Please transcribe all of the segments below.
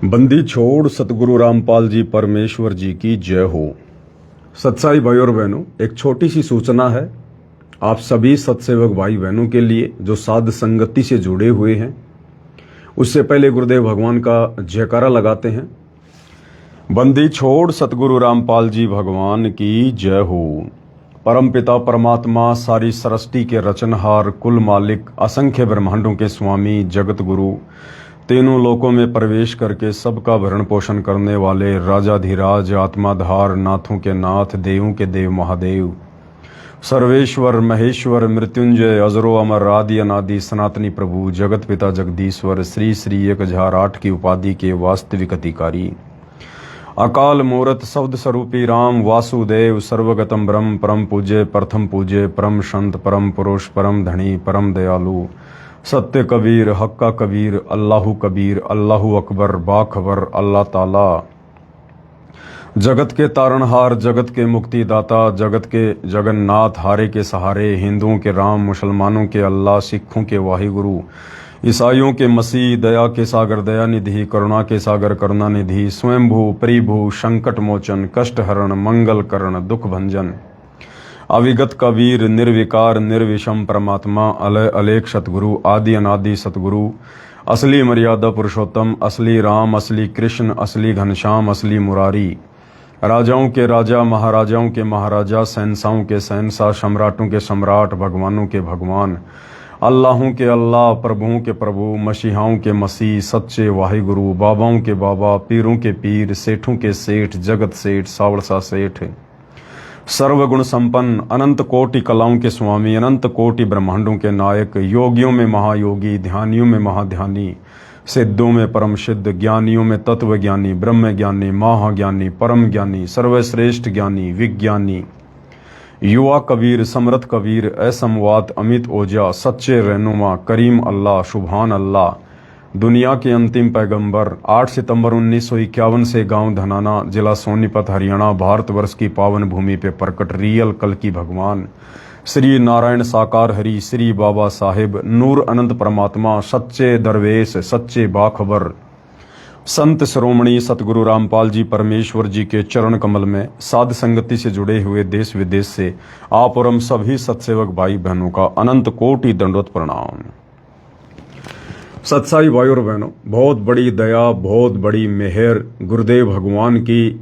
बंदी छोड़ सतगुरु रामपाल जी परमेश्वर जी की जय हो। सत्साई भाई और बहनों, एक छोटी सी सूचना है आप सभी सत्सेवक भाई बहनों के लिए जो साध संगति से जुड़े हुए हैं। उससे पहले गुरुदेव भगवान का जयकारा लगाते हैं। बंदी छोड़ सतगुरु रामपाल जी भगवान की जय हो। परम पिता परमात्मा सारी सृष्टि के रचनहार, कुल मालिक, असंख्य ब्रह्मांडों के स्वामी, जगत गुरु, तीनों लोकों में प्रवेश करके सबका भरण पोषण करने वाले राजाधिराज, आत्माधार, नाथों के नाथ, देवों के देव महादेव, सर्वेश्वर महेश्वर, मृत्युंजय, अजरो अमर, आदि अनादि, सनातनी प्रभु, जगत पिता जगदीश्वर, श्री श्री 1008 की उपाधि के वास्तविक अधिकारी, अकाल मूरत शब्द स्वरूपी राम वासुदेव, सर्वगतम ब्रह्म, परम पूज्य, प्रथम पूज्य, परम संत, परम पुरुष, परम धनी, परम दयालु, सत्य कबीर, हक्का कबीर, अल्लाहू अकबर, बाखबर, अल्लाह ताला, जगत के तारणहार, जगत के मुक्तिदाता, जगत के जगन्नाथ, हारे के सहारे, हिंदुओं के राम, मुसलमानों के अल्लाह, सिखों के वाहिगुरु, ईसाइयों के मसीह, दया के सागर दया निधि, करुणा के सागर करुणा निधि, स्वयंभू परिभू, संकट मोचन, कष्ट हरण, मंगल करण, दुख भंजन, अविगत कबीर, निर्विकार निर्विषम परमात्मा, अलय अलेख सतगुरु, आदि अनादि सतगुरु, असली मर्यादा पुरुषोत्तम, असली राम, असली कृष्ण, असली घनश्याम, असली मुरारी, राजाओं के राजा, महाराजाओं के महाराजा, शहंशाहों के शहंशाह, सम्राटों के सम्राट, भगवानों के भगवान, अल्लाहों के अल्लाह, प्रभुओं के प्रभु, मसीहाओं के मसीह, सच्चे वाहिगुरु, बाबाओं के बाबा, पीरों के पीर, सेठों के सेठ, जगत सेठ, सावड़सा सेठ, सर्वगुण संपन्न, अनंत कोटि कलाओं के स्वामी, अनंत कोटि ब्रह्मांडों के नायक, योगियों में महायोगी, ध्यानियों में महाध्यानी, सिद्धों में परम सिद्ध, ज्ञानियों में तत्व ज्ञानी, ब्रह्म ज्ञानी, महाज्ञानी, परम ज्ञानी, सर्वश्रेष्ठ ज्ञानी, विज्ञानी, युवा कबीर, समर्थ कबीर, असमवात, अमित ओजा, सच्चे रहनुमा, करीम अल्लाह, सुभान अल्लाह, दुनिया के अंतिम पैगंबर, 8 सितंबर 1951 से गांव धनाना, जिला सोनीपत, हरियाणा, भारतवर्ष की पावन भूमि पे प्रकट रियल कल की भगवान, श्री नारायण साकार हरि, श्री बाबा साहिब, नूर अनंत परमात्मा, सच्चे दरवेश, सच्चे बाखबर, संत श्रोमणी सतगुरु रामपाल जी परमेश्वर जी के चरण कमल में साध संगति से जुड़े हुए देश विदेश से आप और हम सभी सत्सेवक भाई बहनों का अनंत कोटि दंडवत प्रणाम। सत्साई भाई और बहनों, बहुत बड़ी दया, बहुत बड़ी मेहर गुरुदेव भगवान की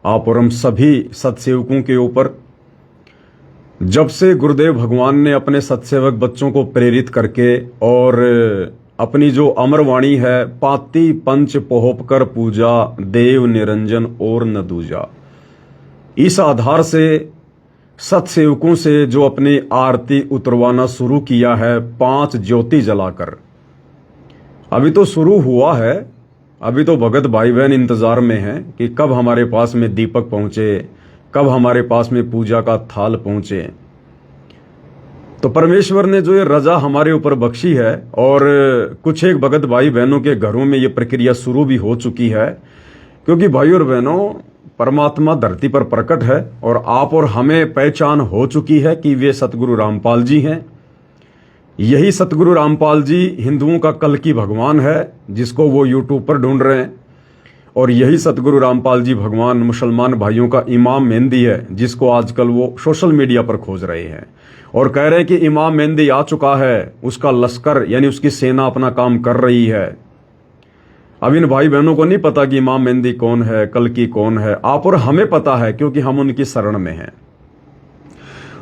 आप और हम सभी सत्सेवकों के ऊपर। जब से गुरुदेव भगवान ने अपने सत्सेवक बच्चों को प्रेरित करके और अपनी जो अमरवाणी है, पाती पंच पोहप कर पूजा, देव निरंजन और न दूजा, इस आधार से सत्सेवकों से जो अपनी आरती उतरवाना शुरू किया है, 5 ज्योति जलाकर। अभी तो शुरू हुआ है, अभी तो भगत भाई बहन इंतजार में हैं कि कब हमारे पास में दीपक पहुंचे, कब हमारे पास में पूजा का थाल पहुंचे। तो परमेश्वर ने जो ये रजा हमारे ऊपर बख्शी है और कुछ एक भगत भाई बहनों के घरों में ये प्रक्रिया शुरू भी हो चुकी है, क्योंकि भाई और बहनों, परमात्मा धरती पर प्रकट है और आप और हमें पहचान हो चुकी है कि वे सतगुरु रामपाल जी हैं। यही सतगुरु रामपाल जी हिंदुओं का कल की भगवान है, जिसको वो यूट्यूब पर ढूंढ रहे हैं, और यही सतगुरु रामपाल जी भगवान मुसलमान भाइयों का इमाम मेहंदी है, जिसको आजकल वो सोशल मीडिया पर खोज रहे हैं और कह रहे हैं कि इमाम मेहंदी आ चुका है, उसका लश्कर यानी उसकी सेना अपना काम कर रही है। अब इन भाई बहनों को नहीं पता कि इमाम मेहंदी कौन है, कल की कौन है। आप और हमें पता है, क्योंकि हम उनकी शरण में हैं।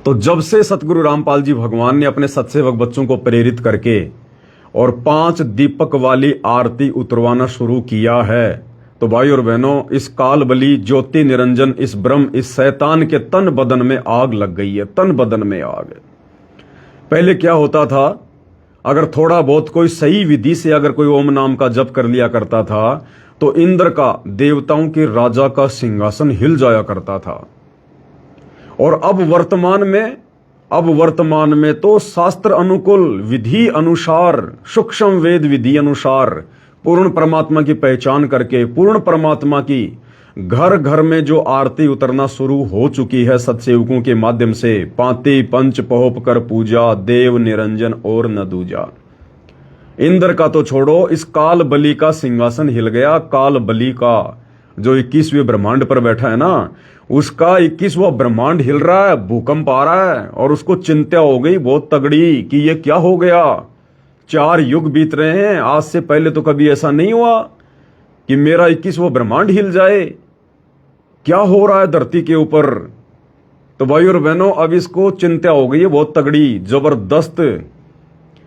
तो जब से सतगुरु रामपाल जी भगवान ने अपने सत्सेवक बच्चों को प्रेरित करके और 5 दीपक वाली आरती उतरवाना शुरू किया है, तो भाई और बहनों, इस काल बली ज्योति निरंजन, इस ब्रह्म, इस शैतान के तन बदन में आग लग गई है, तन बदन में आग। पहले क्या होता था, अगर थोड़ा बहुत कोई सही विधि से अगर कोई ओम नाम का जप कर लिया करता था, तो इंद्र का, देवताओं के राजा का सिंहासन हिल जाया करता था। और अब वर्तमान में तो शास्त्र अनुकूल विधि अनुसार, सूक्ष्म वेद विधि अनुसार पूर्ण परमात्मा की पहचान करके, पूर्ण परमात्मा की घर घर में जो आरती उतरना शुरू हो चुकी है सत्सेवकों के माध्यम से, पाती पंच पोहप कर पूजा, देव निरंजन और न दूजा। इंद्र का तो छोड़ो, इस काल बलि का सिंहासन हिल गया। काल बलि का जो 21वें ब्रह्मांड पर बैठा है ना, उसका 21वां ब्रह्मांड हिल रहा है, भूकंप आ रहा है, और उसको चिंता हो गई बहुत तगड़ी कि ये क्या हो गया। 4 युग बीत रहे हैं, आज से पहले तो कभी ऐसा नहीं हुआ कि मेरा 21वां ब्रह्मांड हिल जाए। क्या हो रहा है धरती के ऊपर। तो भाई और बहनों, अब इसको चिंता हो गई है बहुत तगड़ी, जबरदस्त।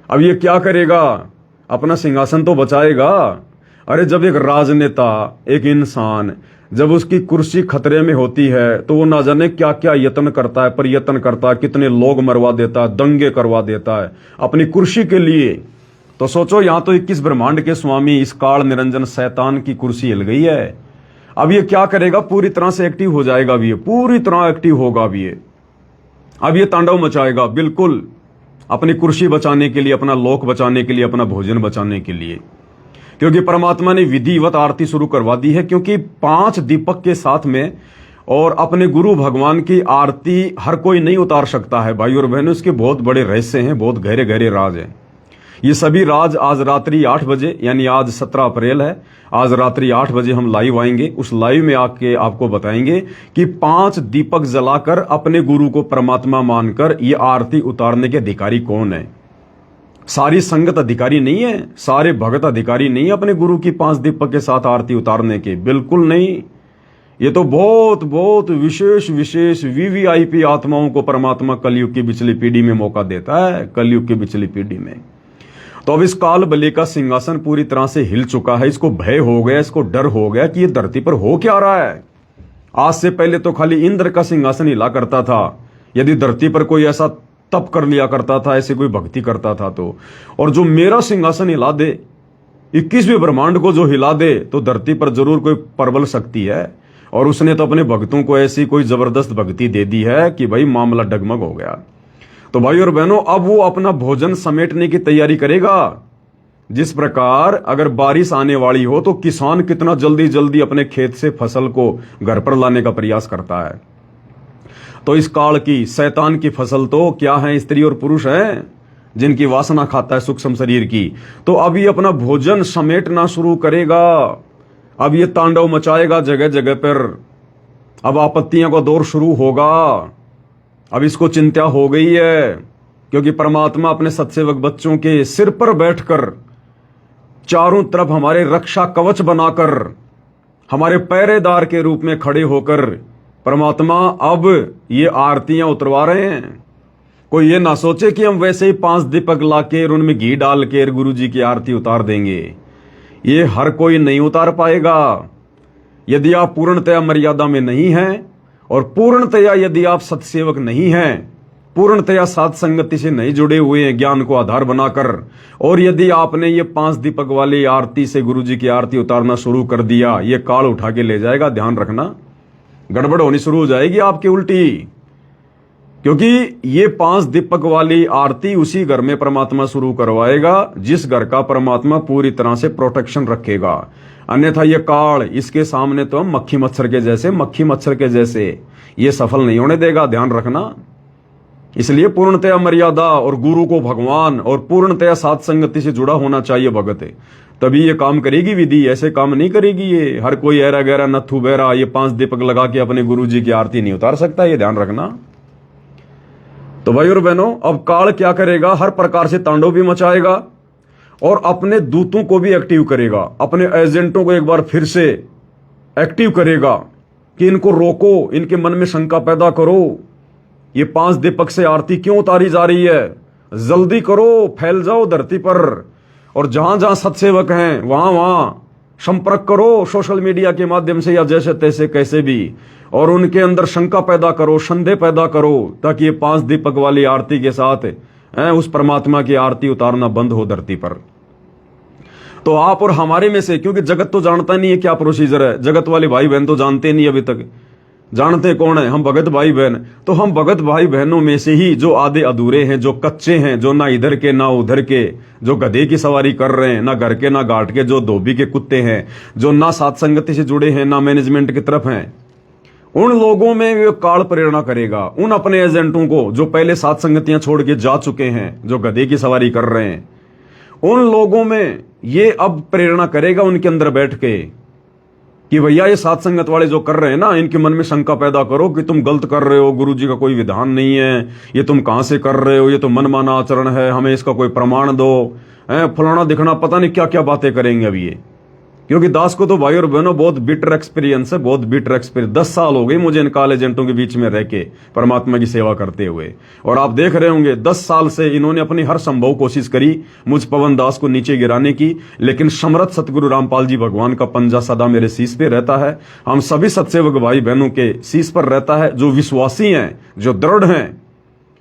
अब ये क्या करेगा, अपना सिंहासन तो बचाएगा। अरे जब एक राजनेता, एक इंसान, जब उसकी कुर्सी खतरे में होती है तो वो ना जाने क्या क्या यत्न करता है, प्रयत्न करता है, कितने लोग मरवा देता है, दंगे करवा देता है अपनी कुर्सी के लिए। तो सोचो, यहां तो 21 ब्रह्मांड के स्वामी इस काल निरंजन शैतान की कुर्सी हिल गई है। अब ये क्या करेगा, पूरी तरह से एक्टिव हो जाएगा भी, ये पूरी तरह एक्टिव होगा भी ये। अब ये तांडव मचाएगा बिल्कुल, अपनी कुर्सी बचाने के लिए, अपना लोक बचाने के लिए, अपना भोजन बचाने के लिए। क्योंकि परमात्मा ने विधिवत आरती शुरू करवा दी है, क्योंकि 5 दीपक के साथ में और अपने गुरु भगवान की आरती हर कोई नहीं उतार सकता है भाई और बहनों। इसके बहुत बड़े रहस्य हैं, बहुत गहरे गहरे राज हैं। ये सभी राज आज रात्रि 8 बजे, यानी आज 17 अप्रैल है, आज रात्रि 8 बजे हम लाइव आएंगे। उस लाइव में आके आपको बताएंगे कि 5 दीपक जलाकर अपने गुरु को परमात्मा मानकर ये आरती उतारने के अधिकारी कौन है। सारी संगत अधिकारी नहीं है, सारे भगत अधिकारी नहीं है अपने गुरु की 5 दीपक के साथ आरती उतारने के, बिल्कुल नहीं। ये तो बहुत बहुत विशेष विशेष वीवीआईपी आत्माओं को परमात्मा कलयुग की पिछली पीढ़ी में मौका देता है, कलयुग की पिछली पीढ़ी में। तो अब इस काल बलि का सिंहासन पूरी तरह से हिल चुका है। इसको भय हो गया, इसको डर हो गया कि ये धरती पर हो क्या रहा है। आज से पहले तो खाली इंद्र का सिंहासन हिला करता था। यदि धरती पर कोई ऐसा तप कर लिया करता था, ऐसे कोई भक्ति करता था तो, और जो मेरा सिंहासन हिला दे, 21वें ब्रह्मांड को जो हिला दे, तो धरती पर जरूर कोई प्रबल शक्ति है। और उसने तो अपने भक्तों को ऐसी कोई जबरदस्त भक्ति दे दी है कि भाई मामला डगमग हो गया। तो भाई और बहनों, अब वो अपना भोजन समेटने की तैयारी करेगा। जिस प्रकार अगर बारिश आने वाली हो तो किसान कितना जल्दी जल्दी अपने खेत से फसल को घर पर लाने का प्रयास करता है। तो इस काल की शैतान की फसल तो क्या है, स्त्री और पुरुष हैं, जिनकी वासना खाता है सूक्ष्म शरीर की। तो अब ये अपना भोजन समेटना शुरू करेगा। अब ये तांडव मचाएगा जगह जगह पर। अब आपत्तियों का दौर शुरू होगा। अब इसको चिंता हो गई है, क्योंकि परमात्मा अपने सत्सेवक बच्चों के सिर पर बैठकर चारों तरफ हमारे रक्षा कवच बनाकर, हमारे पहरेदार के रूप में खड़े होकर परमात्मा अब ये आरतियां उतरवा रहे हैं। कोई ये ना सोचे कि हम वैसे ही 5 दीपक लाके और उनमें घी डाल के गुरु जी की आरती उतार देंगे। ये हर कोई नहीं उतार पाएगा। यदि आप पूर्णतया मर्यादा में नहीं हैं, और पूर्णतया यदि आप सत्सेवक नहीं हैं, पूर्णतया साध संगति से नहीं जुड़े हुए हैं ज्ञान को आधार बनाकर, और यदि आपने ये 5 दीपक वाली आरती से गुरु जी की आरती उतारना शुरू कर दिया, ये काल उठा के ले जाएगा। ध्यान रखना, गड़बड़ होनी शुरू हो जाएगी आपकी उल्टी। क्योंकि ये 5 दीपक वाली आरती उसी घर में परमात्मा शुरू करवाएगा जिस घर का परमात्मा पूरी तरह से प्रोटेक्शन रखेगा। अन्यथा ये काल, इसके सामने तो हम मक्खी मच्छर के जैसे ये सफल नहीं होने देगा। ध्यान रखना। इसलिए पूर्णतया मर्यादा और गुरु को भगवान और पूर्णतया साध संगति से जुड़ा होना चाहिए भगत, तभी ये काम करेगी विधि। ऐसे काम नहीं करेगी ये। हर कोई ऐरा गहरा नथु बहरा ये 5 दीपक लगा के अपने गुरु जी की आरती नहीं उतार सकता, ये ध्यान रखना। तो भाई और बहनों, अब काल क्या करेगा, हर प्रकार से तांडव भी मचाएगा और अपने दूतों को भी एक्टिव करेगा, अपने एजेंटों को एक बार फिर से एक्टिव करेगा कि इनको रोको, इनके मन में शंका पैदा करो। ये 5 दीपक से आरती क्यों उतारी जा रही है, जल्दी करो, फैल जाओ धरती पर, और जहां जहां सत्सेवक हैं वहां वहां संपर्क करो सोशल मीडिया के माध्यम से या जैसे तैसे कैसे भी, और उनके अंदर शंका पैदा करो, संदेह पैदा करो, ताकि ये 5 दीपक वाली आरती के साथ उस परमात्मा की आरती उतारना बंद हो धरती पर। तो आप और हमारे में से, क्योंकि जगत तो जानता नहीं है क्या प्रोसीजर है, जगत वाले भाई बहन तो जानते नहीं अभी तक। जानते कौन है, हम भगत भाई बहन। तो हम भगत भाई बहनों में से ही जो आधे अधूरे हैं, जो कच्चे हैं, जो ना इधर के ना उधर के, जो गधे की सवारी कर रहे हैं, ना घर के ना घाट के, जो धोबी के कुत्ते हैं, जो ना साध संगति से जुड़े हैं ना मैनेजमेंट की तरफ हैं, उन लोगों में वे काल प्रेरणा करेगा। उन अपने एजेंटों को जो पहले साध संगतियां छोड़ के जा चुके हैं, जो गधे की सवारी कर रहे हैं, उन लोगों में ये अब प्रेरणा करेगा उनके अंदर बैठ के कि भैया ये साथ संगत वाले जो कर रहे हैं ना, इनके मन में शंका पैदा करो कि तुम गलत कर रहे हो, गुरु जी का कोई विधान नहीं है, ये तुम कहां से कर रहे हो, ये तो मनमाना आचरण है, हमें इसका कोई प्रमाण दो, फलाना दिखना, पता नहीं क्या क्या बातें करेंगे अब ये। क्योंकि दास को तो भाई और बहनों बहुत बिटर एक्सपीरियंस है, बहुत बिटर एक्सपीरियंस। 10 साल हो गए मुझे इन काल एजेंटों के बीच में रह के परमात्मा की सेवा करते हुए, और आप देख रहे होंगे 10 साल से इन्होंने अपनी हर संभव कोशिश करी मुझ पवन दास को नीचे गिराने की, लेकिन समर्थ सतगुरु रामपाल जी भगवान का पंजा सदा मेरे शीश पे रहता है, हम सभी सत्सेवक भाई बहनों के शीश पर रहता है, जो विश्वासी हैं, जो दृढ़ हैं,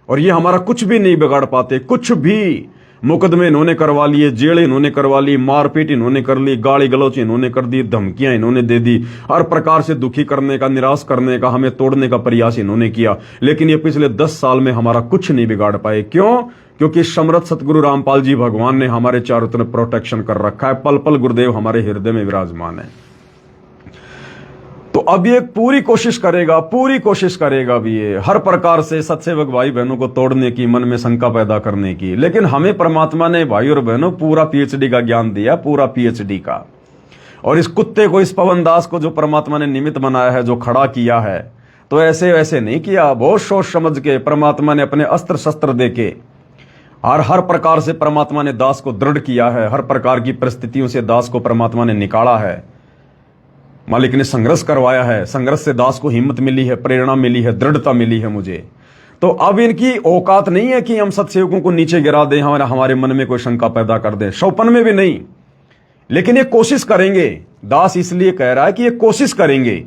और ये हमारा कुछ भी नहीं बिगाड़ पाते, कुछ भी। मुकदमे इन्होंने करवा लिए, जेल इन्होंने करवा ली, मारपीट इन्होंने कर ली, गाली गलौच इन्होंने कर दी, धमकियां इन्होंने दे दी, हर प्रकार से दुखी करने का, निराश करने का, हमें तोड़ने का प्रयास इन्होंने किया, लेकिन ये पिछले 10 साल में हमारा कुछ नहीं बिगाड़ पाए। क्यों? क्योंकि समर्थ सतगुरु रामपाल जी भगवान ने हमारे चारों तरफ प्रोटेक्शन कर रखा है, पल पल गुरुदेव हमारे हृदय में विराजमान है। तो अब ये पूरी कोशिश करेगा भी ये हर प्रकार से सत्सेवक भाई बहनों को तोड़ने की, मन में शंका पैदा करने की। लेकिन हमें परमात्मा ने भाई और बहनों पूरा पीएचडी का ज्ञान दिया, पूरा पीएचडी का। और इस कुत्ते को, इस पवन दास को जो परमात्मा ने निमित्त बनाया है, जो खड़ा किया है, तो ऐसे वैसे नहीं किया, बहुत सोच समझ के परमात्मा ने अपने अस्त्र शस्त्र देके और हर प्रकार से परमात्मा ने दास को दृढ़ किया है, हर प्रकार की परिस्थितियों से दास को परमात्मा ने निकाला है, मालिक ने संघर्ष करवाया है, संघर्ष से दास को हिम्मत मिली है, प्रेरणा मिली है, दृढ़ता मिली है मुझे। तो अब इनकी औकात नहीं है कि हम सत्सेवकों को नीचे गिरा दें, हमारे मन में कोई शंका पैदा कर दें, शौपन में भी नहीं, लेकिन ये कोशिश करेंगे। दास इसलिए कह रहा है कि ये कोशिश करेंगे,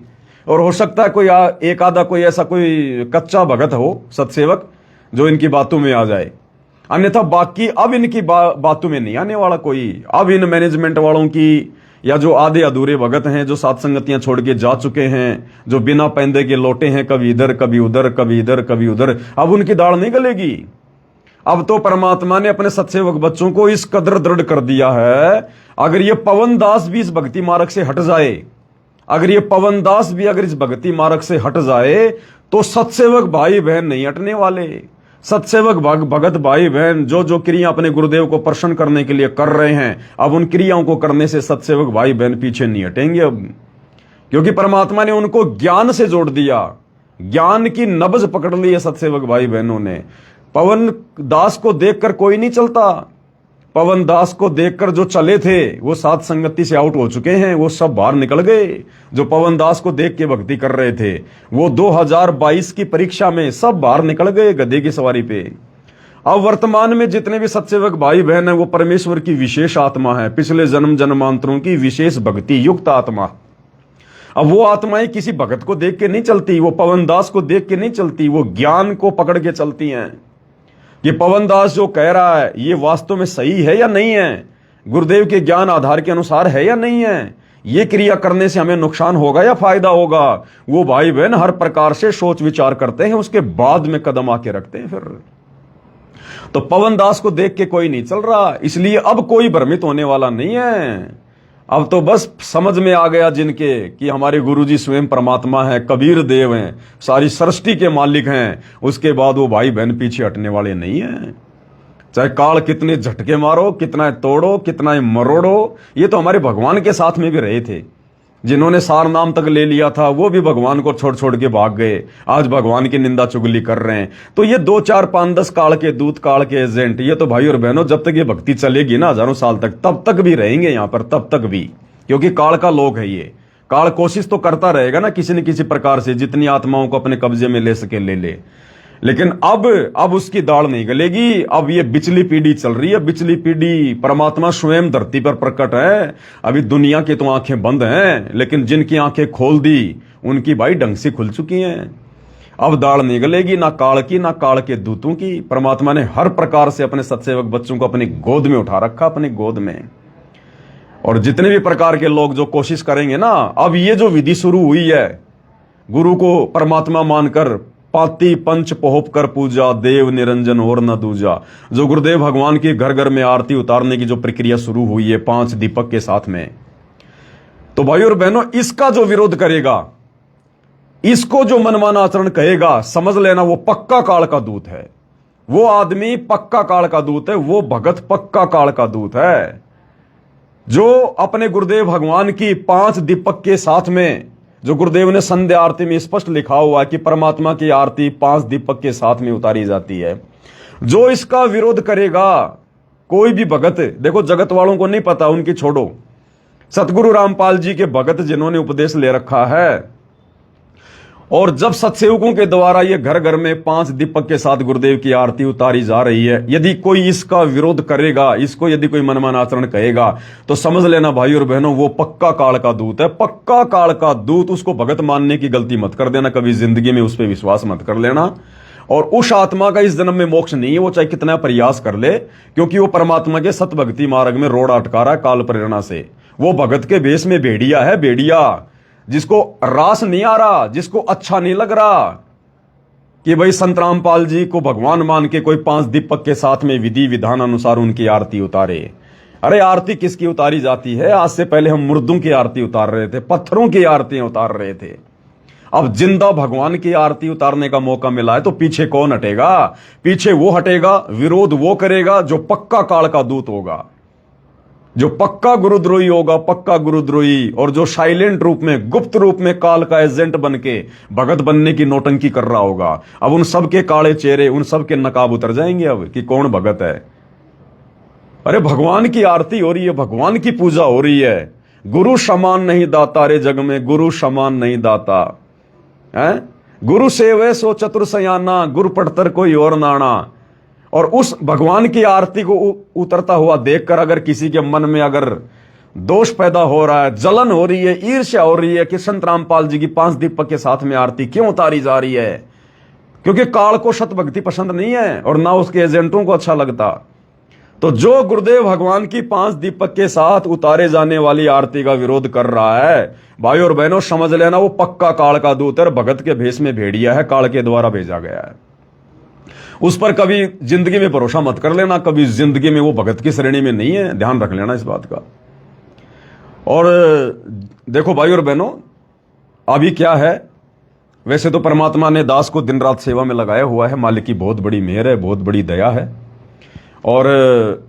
और हो सकता है कोई एक आधा कोई ऐसा कोई कच्चा भगत हो सत्सेवक जो इनकी बातों में आ जाए, अन्यथा बाकी अब इनकी बातों में नहीं आने वाला कोई। अब इन मैनेजमेंट वालों की, या जो आधे अधूरे भगत हैं, जो सात संगतियां छोड़ के जा चुके हैं, जो बिना पैंदे के लौटे हैं, कभी इधर कभी उधर, कभी इधर कभी उधर, अब उनकी दाढ़ नहीं गलेगी। अब तो परमात्मा ने अपने सत्सेवक बच्चों को इस कदर दृढ़ कर दिया है, अगर ये पवन दास भी इस भक्ति मार्ग से हट जाए, अगर ये पवन दास भी अगर इस भक्ति मार्ग से हट जाए, तो सत्सेवक भाई बहन नहीं हटने वाले। सत्सेवक भगत भाई बहन जो जो क्रिया अपने गुरुदेव को प्रसन्न करने के लिए कर रहे हैं, अब उन क्रियाओं को करने से सत्सेवक भाई बहन पीछे नहीं हटेंगे अब, क्योंकि परमात्मा ने उनको ज्ञान से जोड़ दिया, ज्ञान की नब्ज पकड़ ली है सत्सेवक भाई बहनों ने। पवन दास को देखकर कोई नहीं चलता, पवन दास को देखकर जो चले थे वो सात संगति से आउट हो चुके हैं, वो सब बाहर निकल गए। जो पवन दास को देख के भक्ति कर रहे थे वो 2022 की परीक्षा में सब बाहर निकल गए गधे की सवारी पे। अब वर्तमान में जितने भी सत्सेवक भाई बहन हैं वो परमेश्वर की विशेष आत्मा है, पिछले जन्म जन्मांतरों की विशेष भक्ति युक्त आत्मा। अब वो आत्माएं किसी भगत को देख के नहीं चलती, वो पवन दास को देख के नहीं चलती, वो ज्ञान को पकड़ के चलती हैं। ये पवन दास जो कह रहा है ये वास्तव में सही है या नहीं है, गुरुदेव के ज्ञान आधार के अनुसार है या नहीं है, ये क्रिया करने से हमें नुकसान होगा या फायदा होगा, वो भाई बहन हर प्रकार से सोच विचार करते हैं, उसके बाद में कदम आके रखते हैं। फिर तो पवन दास को देख के कोई नहीं चल रहा, इसलिए अब कोई भ्रमित होने वाला नहीं है। अब तो बस समझ में आ गया जिनके कि हमारे गुरुजी स्वयं परमात्मा है, कबीर देव हैं, सारी सृष्टि के मालिक हैं, उसके बाद वो भाई बहन पीछे हटने वाले नहीं हैं। चाहे काल कितने झटके मारो, कितना तोड़ो, कितना मरोड़ो, ये तो हमारे भगवान के साथ में भी रहे थे। जिन्होंने सार नाम तक ले लिया था वो भी भगवान को छोड़ छोड़ के भाग गए, आज भगवान की निंदा चुगली कर रहे हैं। तो ये 2 4 5 10 काल के दूत, काल के एजेंट, ये तो भाई और बहनों जब तक ये भक्ति चलेगी ना हजारों साल तक, तब तक भी रहेंगे यहाँ पर, तब तक भी, क्योंकि काल का लोक है ये। काल कोशिश तो करता रहेगा ना किसी न किसी प्रकार से, जितनी आत्माओं को अपने कब्जे में ले सके ले ले, लेकिन अब उसकी दाढ़ नहीं गलेगी। अब ये बिचली पीढ़ी चल रही है, बिचली पीढ़ी। परमात्मा स्वयं धरती पर प्रकट है, अभी दुनिया की तो आंखें बंद हैं, लेकिन जिनकी आंखें खोल दी उनकी भाई ढंग से खुल चुकी हैं। अब दाढ़ नहीं गलेगी, ना काल की ना काल के दूतों की। परमात्मा ने हर प्रकार से अपने सत्सेवक बच्चों को अपनी गोद में उठा रखा, अपनी गोद में। और जितने भी प्रकार के लोग जो कोशिश करेंगे ना, अब ये जो विधि शुरू हुई है, गुरु को परमात्मा मानकर पाती पंच पोहप कर पूजा, देव निरंजन और न दूजा, जो गुरुदेव भगवान की घर घर में आरती उतारने की जो प्रक्रिया शुरू हुई है 5 दीपक के साथ में, तो भाई और बहनों इसका जो विरोध करेगा, इसको जो मनमाना आचरण कहेगा, समझ लेना वो पक्का काल का दूत है, वो आदमी पक्का काल का दूत है, वो भगत पक्का काल का दूत है, जो अपने गुरुदेव भगवान की 5 दीपक के साथ में, जो गुरुदेव ने संध्या आरती में स्पष्ट लिखा हुआ है कि परमात्मा की आरती 5 दीपक के साथ में उतारी जाती है। जो इसका विरोध करेगा, कोई भी भगत, देखो जगत वालों को नहीं पता, उनकी छोड़ो, सतगुरु रामपाल जी के भगत जिन्होंने उपदेश ले रखा है, और जब सत्सेवकों के द्वारा ये घर घर में 5 दीपक के साथ गुरुदेव की आरती उतारी जा रही है, यदि कोई इसका विरोध करेगा, इसको यदि कोई मनमान आचरण कहेगा, तो समझ लेना भाई और बहनों, वो पक्का काल का दूत है, पक्का काल का दूत। उसको भगत मानने की गलती मत कर देना, कभी जिंदगी में उस पर विश्वास मत कर लेना। और उस आत्मा का इस जन्म में मोक्ष नहीं है, वो चाहे कितना प्रयास कर ले, क्योंकि वो परमात्मा के सतभक्ति मार्ग में रोड़ा अटका रहा है काल प्रेरणा से। वो भगत के भेष में भेड़िया है, भेड़िया, जिसको रास नहीं आ रहा, जिसको अच्छा नहीं लग रहा कि भाई संत रामपाल जी को भगवान मान के कोई 5 दीपक के साथ में विधि विधान अनुसार उनकी आरती उतारे। अरे आरती किसकी उतारी जाती है? आज से पहले हम मुर्दों की आरती उतार रहे थे, पत्थरों की आरती उतार रहे थे। अब जिंदा भगवान की आरती उतारने का मौका मिला है, तो पीछे कौन हटेगा? पीछे वो हटेगा, विरोध वो करेगा जो पक्का काल का दूत होगा, जो पक्का गुरुद्रोही होगा, पक्का गुरुद्रोही, और जो साइलेंट रूप में, गुप्त रूप में काल का एजेंट बन के भगत बनने की नौटंकी कर रहा होगा। अब उन सब के काले चेहरे, उन सब के नकाब उतर जाएंगे अब कि कौन भगत है। अरे भगवान की आरती हो रही है, भगवान की पूजा हो रही है। गुरु समान नहीं दाता, रे जग में गुरु समान नहीं दाता है। गुरु सेवे सो चतुर सयाना, गुरु पढ़तर कोई और नाना। और उस भगवान की आरती को उतरता हुआ देखकर अगर किसी के मन में अगर दोष पैदा हो रहा है, जलन हो रही है, ईर्ष्या हो रही है कि संत रामपाल जी की 5 दीपक के साथ में आरती क्यों उतारी जा रही है, क्योंकि काल को सत भक्ति पसंद नहीं है और ना उसके एजेंटों को अच्छा लगता, तो जो गुरुदेव भगवान की 5 दीपक के साथ उतारे जाने वाली आरती का विरोध कर रहा है, भाई और बहनों समझ लेना वो पक्का काल का दूत है, भगत के भेष में भेड़िया है, काल के द्वारा भेजा गया है। उस पर कभी जिंदगी में भरोसा मत कर लेना, कभी जिंदगी में वो भगत की श्रेणी में नहीं है, ध्यान रख लेना इस बात का। और देखो भाई और बहनों, अभी क्या है, वैसे तो परमात्मा ने दास को दिन रात सेवा में लगाया हुआ है, मालिक की बहुत बड़ी मेहर है, बहुत बड़ी दया है। और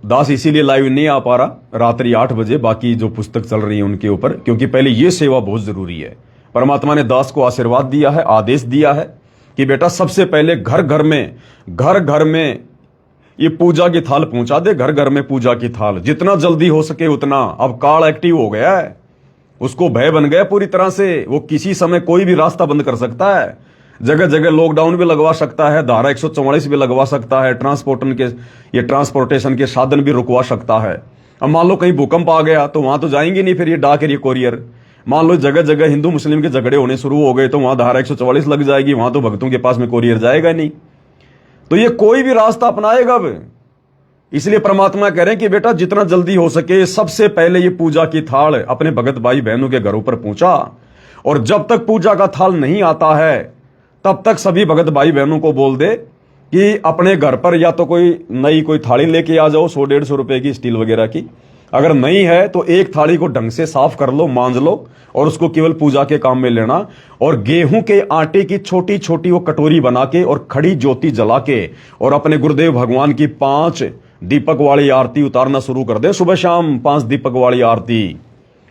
दास इसीलिए लाइव नहीं आ पा रहा रात्रि 8 बजे, बाकी जो पुस्तक चल रही है उनके ऊपर, क्योंकि पहले ये सेवा बहुत जरूरी है। परमात्मा ने दास को आशीर्वाद दिया है, आदेश दिया है कि बेटा सबसे पहले घर घर में ये पूजा की थाल पहुंचा दे, घर घर में पूजा की थाल, जितना जल्दी हो सके उतना। अब काल एक्टिव हो गया है, उसको भय बन गया पूरी तरह से, वो किसी समय कोई भी रास्ता बंद कर सकता है, जगह जगह लॉकडाउन भी लगवा सकता है, धारा 144 भी लगवा सकता है, ट्रांसपोर्टेशन के साधन भी रुकवा सकता है। अब मान लो कहीं भूकंप आ गया तो वहां तो जाएंगे नहीं फिर ये डाक ये कोरियर। मान लो जगह जगह हिंदू मुस्लिम के झगड़े होने शुरू हो गए तो वहां धारा 144 लग जाएगी, वहां तो भक्तों के पास में कोरियर जाएगा नहीं, तो ये कोई भी रास्ता अपनाएगा अब। इसलिए परमात्मा कह रहे हैं कि बेटा जितना जल्दी हो सके सबसे पहले ये पूजा की थाल अपने भगत भाई बहनों के घरों पर पहुंचा, और जब तक पूजा का थाल नहीं आता है तब तक सभी भगत भाई बहनों को बोल दे कि अपने घर पर या तो कोई नई कोई थाली लेके आ जाओ, 100-150 रुपए की स्टील वगैरह की, अगर नहीं है तो एक थाली को ढंग से साफ कर लो, मांज लो, और उसको केवल पूजा के काम में लेना। और गेहूं के आटे की छोटी छोटी वो कटोरी बना के और खड़ी ज्योति जला के और अपने गुरुदेव भगवान की 5 दीपक वाली आरती उतारना शुरू कर दे। सुबह शाम 5 दीपक वाली आरती,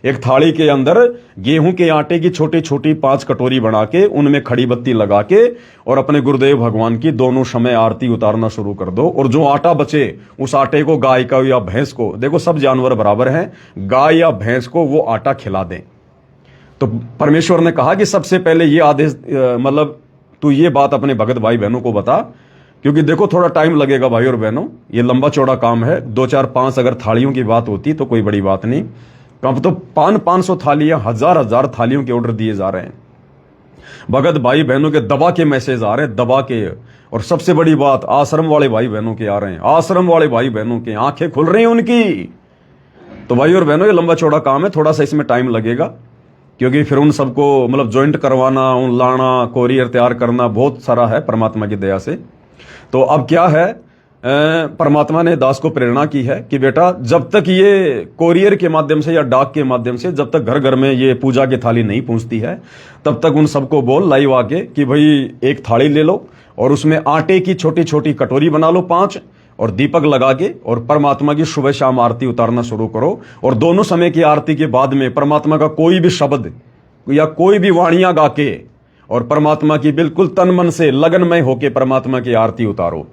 एक थाली के अंदर गेहूं के आटे की छोटी छोटी 5 कटोरी बना के उनमें खड़ी बत्ती लगा के और अपने गुरुदेव भगवान की दोनों समय आरती उतारना शुरू कर दो। और जो आटा बचे उस आटे को गाय का या भैंस को, देखो सब जानवर बराबर हैं, गाय या भैंस को वो आटा खिला दें। तो परमेश्वर ने कहा कि सबसे पहले ये आदेश, मतलब तू ये बात अपने भगत भाई बहनों को बता, क्योंकि देखो थोड़ा टाइम लगेगा भाई और बहनों, ये लंबा चौड़ा काम है। 2 4 5 अगर थालियों की बात होती तो कोई बड़ी बात नहीं, कम तो 500 थालियां, हजार थालियों के ऑर्डर दिए जा रहे हैं। भगत भाई बहनों के दबा के मैसेज आ रहे हैं, दबा के। और सबसे बड़ी बात, आश्रम वाले भाई बहनों के आ रहे हैं, आश्रम वाले भाई बहनों के आंखें खुल रही हैं उनकी। तो भाई और बहनों ये लंबा चौड़ा काम है, थोड़ा सा इसमें टाइम लगेगा, क्योंकि फिर उन सबको मतलब ज्वाइंट करवाना, उन लाना, कोरियर तैयार करना, बहुत सारा है परमात्मा की दया से। तो अब क्या है, परमात्मा ने दास को प्रेरणा की है कि बेटा जब तक ये कोरियर के माध्यम से या डाक के माध्यम से जब तक घर घर में ये पूजा की थाली नहीं पहुंचती है, तब तक उन सबको बोल लाइव आके कि भाई एक थाली ले लो और उसमें आटे की छोटी छोटी कटोरी बना लो 5 और दीपक लगा के और परमात्मा की सुबह शाम आरती उतारना शुरू करो। और दोनों समय की आरती के बाद में परमात्मा का कोई भी शब्द या कोई भी वाणियां गा के और परमात्मा की बिल्कुल तन मन से लगनमय होके परमात्मा की आरती उतारो।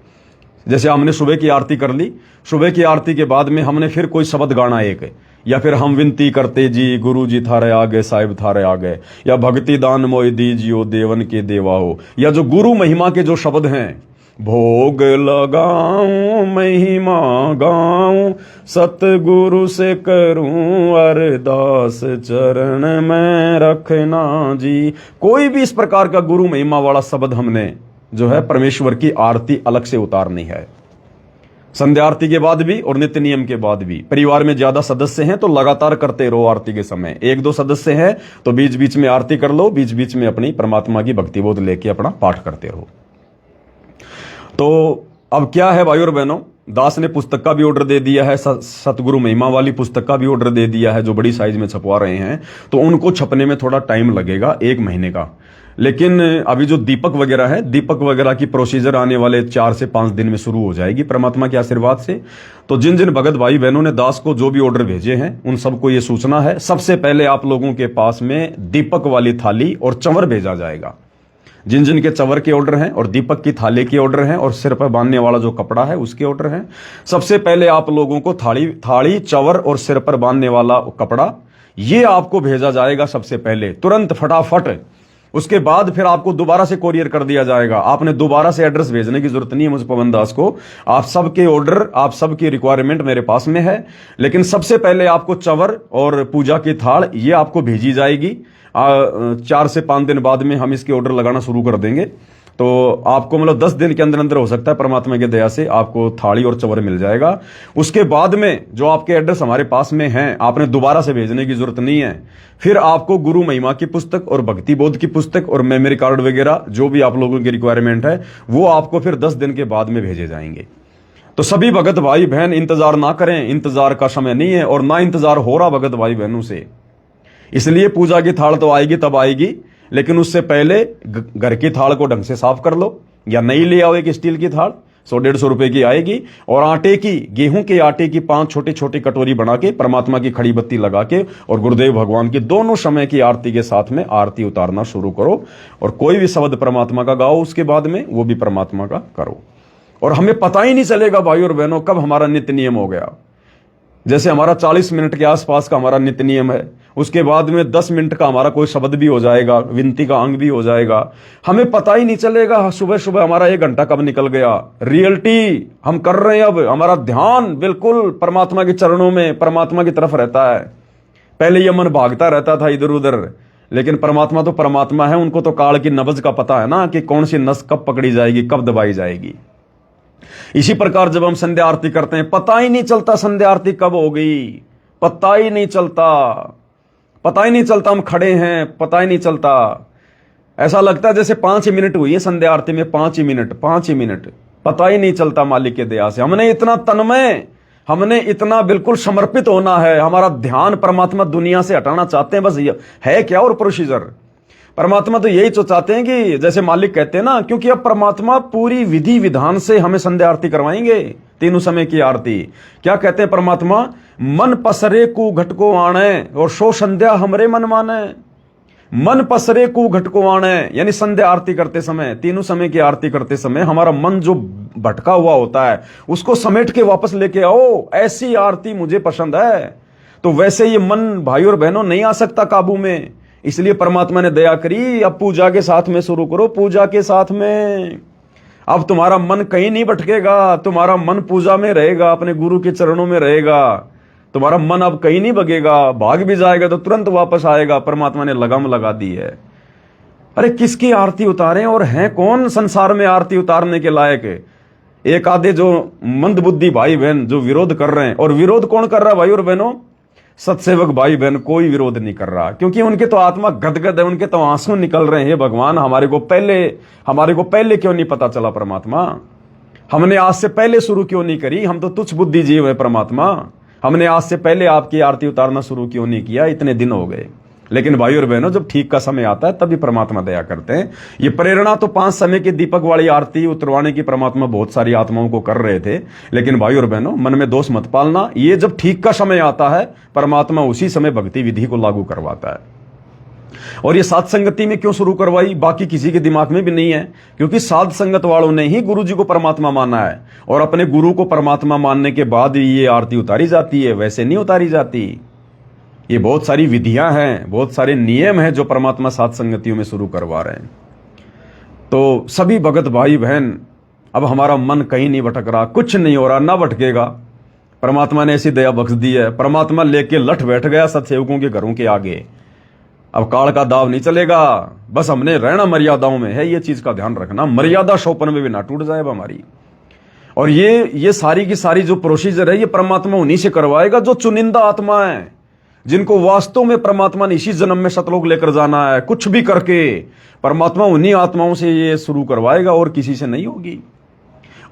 जैसे हमने सुबह की आरती कर ली, सुबह की आरती के बाद में हमने फिर कोई शब्द गाना एक, या फिर हम विनती करते जी गुरु जी थारे आ गए, साहिब थारे आ गए, या भक्ति दान मोय दीजियो देवन के देवा हो, या जो गुरु महिमा के जो शब्द हैं, भोग लगाऊं महिमा गाऊं सतगुरु से करूं अरदास चरण में रखना जी। कोई भी इस प्रकार का गुरु महिमा वाला शब्द हमने जो है परमेश्वर की आरती अलग से उतारनी है। संध्या आरती के बाद भी और नित्य नियम के बाद भी। परिवार में ज्यादा सदस्य हैं तो लगातार करते रहो आरती के समय। 1-2 सदस्य हैं तो बीच बीच में आरती कर लो, बीच बीच में अपनी परमात्मा की भक्ति बोध लेके अपना पाठ करते रहो। तो अब क्या है भाइयों और बहनों, दास ने पुस्तक का भी ऑर्डर दे दिया है, सतगुरु महिमा वाली पुस्तक का भी ऑर्डर दे दिया है जो बड़ी साइज में छपवा रहे हैं। तो उनको छपने में थोड़ा टाइम लगेगा, 1 महीने का। लेकिन अभी जो दीपक वगैरह है, दीपक वगैरह की प्रोसीजर आने वाले 4 से 5 दिन में शुरू हो जाएगी परमात्मा के आशीर्वाद से। तो जिन जिन भगत भाई बहनों ने दास को जो भी ऑर्डर भेजे हैं उन सबको ये सूचना है, सबसे पहले आप लोगों के पास में दीपक वाली थाली और चंवर भेजा जाएगा। जिन जिन के चंवर के ऑर्डर हैं और दीपक की थाली के ऑर्डर हैं और सिर पर बांधने वाला जो कपड़ा है उसके ऑर्डर हैं, सबसे पहले आप लोगों को थाली चंवर और सिर पर बांधने वाला कपड़ा ये आपको भेजा जाएगा सबसे पहले, तुरंत फटाफट। उसके बाद फिर आपको दोबारा से कोरियर कर दिया जाएगा। आपने दोबारा से एड्रेस भेजने की जरूरत नहीं है मुझे पवन दास को। आप सबके ऑर्डर, आप सबकी रिक्वायरमेंट मेरे पास में है। लेकिन सबसे पहले आपको चंवर और पूजा की थाल ये आपको भेजी जाएगी। 4 से 5 दिन बाद में हम इसके ऑर्डर लगाना शुरू कर देंगे। तो आपको मतलब 10 दिन के अंदर अंदर हो सकता है परमात्मा की दया से आपको थाली और चंवर मिल जाएगा। उसके बाद में जो आपके एड्रेस हमारे पास में हैं, आपने दोबारा से भेजने की जरूरत नहीं है। फिर आपको गुरु महिमा की पुस्तक और भक्ति बोध की पुस्तक और मेमोरी कार्ड वगैरह जो भी आप लोगों की रिक्वायरमेंट है वो आपको फिर 10 दिन के बाद में भेजे जाएंगे। तो सभी भगत भाई बहन इंतजार ना करें, इंतजार का समय नहीं है और ना इंतजार हो रहा भगत भाई बहनों से। इसलिए पूजा की थाल तो आएगी तब आएगी, लेकिन उससे पहले घर की थाल को ढंग से साफ कर लो, या नई ले आओ एक स्टील की थाल 100-150 रुपए की आएगी। और आटे की, गेहूं के आटे की 5 छोटी छोटी कटोरी बना के परमात्मा की खड़ी बत्ती लगा के और गुरुदेव भगवान की दोनों समय की आरती के साथ में आरती उतारना शुरू करो। और कोई भी शब्द परमात्मा का गाओ उसके बाद में, वो भी परमात्मा का करो। और हमें पता ही नहीं चलेगा भाई और बहनों कब हमारा नित्य नियम हो गया। जैसे हमारा 40 मिनट के आसपास का हमारा नित्य नियम है, उसके बाद में 10 मिनट का हमारा कोई शब्द भी हो जाएगा, विनती का अंग भी हो जाएगा, हमें पता ही नहीं चलेगा सुबह सुबह हमारा 1 घंटा कब निकल गया। रियलिटी हम कर रहे हैं, अब हमारा ध्यान बिल्कुल परमात्मा के चरणों में, परमात्मा की तरफ रहता है। पहले ये मन भागता रहता था इधर उधर, लेकिन परमात्मा तो परमात्मा है, उनको तो काल की नब्ज का पता है ना कि कौन सी नस कब पकड़ी जाएगी, कब दबाई जाएगी। इसी प्रकार जब हम संध्या आरती करते हैं, पता ही नहीं चलता संध्या आरती कब हो गई, पता ही नहीं चलता, पता ही नहीं चलता हम खड़े हैं, पता ही नहीं चलता। ऐसा लगता है जैसे 5 ही मिनट हुई है संध्या आरती में, 5 ही मिनट, पता ही नहीं चलता मालिक के दया से। हमने इतना तन्मय, हमने इतना बिल्कुल समर्पित होना है, हमारा ध्यान परमात्मा दुनिया से हटाना चाहते हैं, बस ये है क्या और प्रोसीजर। परमात्मा तो यही तो चाहते हैं कि जैसे मालिक कहते हैं ना, क्योंकि अब परमात्मा पूरी विधि विधान से हमें संध्या आरती करवाएंगे, तीनों समय की आरती। क्या कहते हैं परमात्मा, मन पसरे को घटको आणे और सो संध्या हमरे मन माने। मन पसरे को घटको आणे यानी संध्या आरती करते समय, तीनों समय की आरती करते समय हमारा मन जो भटका हुआ होता है उसको समेट के वापस लेके आओ, ऐसी आरती मुझे पसंद है। तो वैसे ये मन भाई और बहनों नहीं आ सकता काबू में, इसलिए परमात्मा ने दया करी, अब पूजा के साथ में शुरू करो, पूजा के साथ में। अब तुम्हारा मन कहीं नहीं भटकेगा, तुम्हारा मन पूजा में रहेगा, अपने गुरु के चरणों में रहेगा। तुम्हारा मन अब कहीं नहीं भगेगा, भाग भी जाएगा तो तुरंत वापस आएगा। परमात्मा ने लगाम लगा दी है। अरे किसकी आरती उतारें, और हैं कौन संसार में आरती उतारने के लायक। एक आधे जो मंदबुद्धि भाई बहन जो विरोध कर रहे हैं, और विरोध कौन कर रहा है भाई और बहनों, सत्सेवक भाई बहन कोई विरोध नहीं कर रहा, क्योंकि उनके तो आत्मा गदगद है, उनके तो आंसू निकल रहे हैं। भगवान हमारे को पहले क्यों नहीं पता चला परमात्मा। हमने आज से पहले शुरू क्यों नहीं करी? हम तो तुच्छ बुद्धि जीव है परमात्मा, हमने आज से पहले आपकी आरती उतारना शुरू क्यों नहीं किया? इतने दिन हो गए। लेकिन भाई और बहनों, जब ठीक का समय आता है तभी परमात्मा दया करते हैं। ये प्रेरणा तो 5 समय की दीपक वाली आरती उतरवाने की परमात्मा बहुत सारी आत्माओं को कर रहे थे। लेकिन भाई और बहनों, मन में दोष मत पालना। ये जब ठीक का समय आता है, परमात्मा उसी समय भक्ति विधि को लागू करवाता है। और ये साध संगति में क्यों शुरू करवाई, बाकी किसी के दिमाग में भी नहीं है, क्योंकि साध संगत वालों ने ही गुरु जी को परमात्मा माना है। और अपने गुरु को परमात्मा मानने के बाद ये आरती उतारी जाती है, वैसे नहीं उतारी जाती। ये बहुत सारी विधियां हैं, बहुत सारे नियम हैं जो परमात्मा साध संगतियों में शुरू करवा रहे हैं। तो सभी भगत भाई बहन, अब हमारा मन कहीं नहीं भटक रहा, कुछ नहीं हो रहा, ना भटकेगा। परमात्मा ने ऐसी दया बख्श दी है, परमात्मा लेके लठ बैठ गया सत्सेवकों के घरों के आगे। अब काल का दाव नहीं चलेगा, बस हमने रहना मर्यादाओं में है। ये चीज का ध्यान रखना, मर्यादा शोपन में भी ना टूट जाए हमारी। और ये सारी की सारी जो प्रोसीजर है, ये परमात्मा उन्हीं से करवाएगा जो चुनिंदा आत्मा है, जिनको वास्तव में परमात्मा ने इसी जन्म में सतलोक लेकर जाना है। कुछ भी करके परमात्मा उन्हीं आत्माओं से ये शुरू करवाएगा, और किसी से नहीं होगी।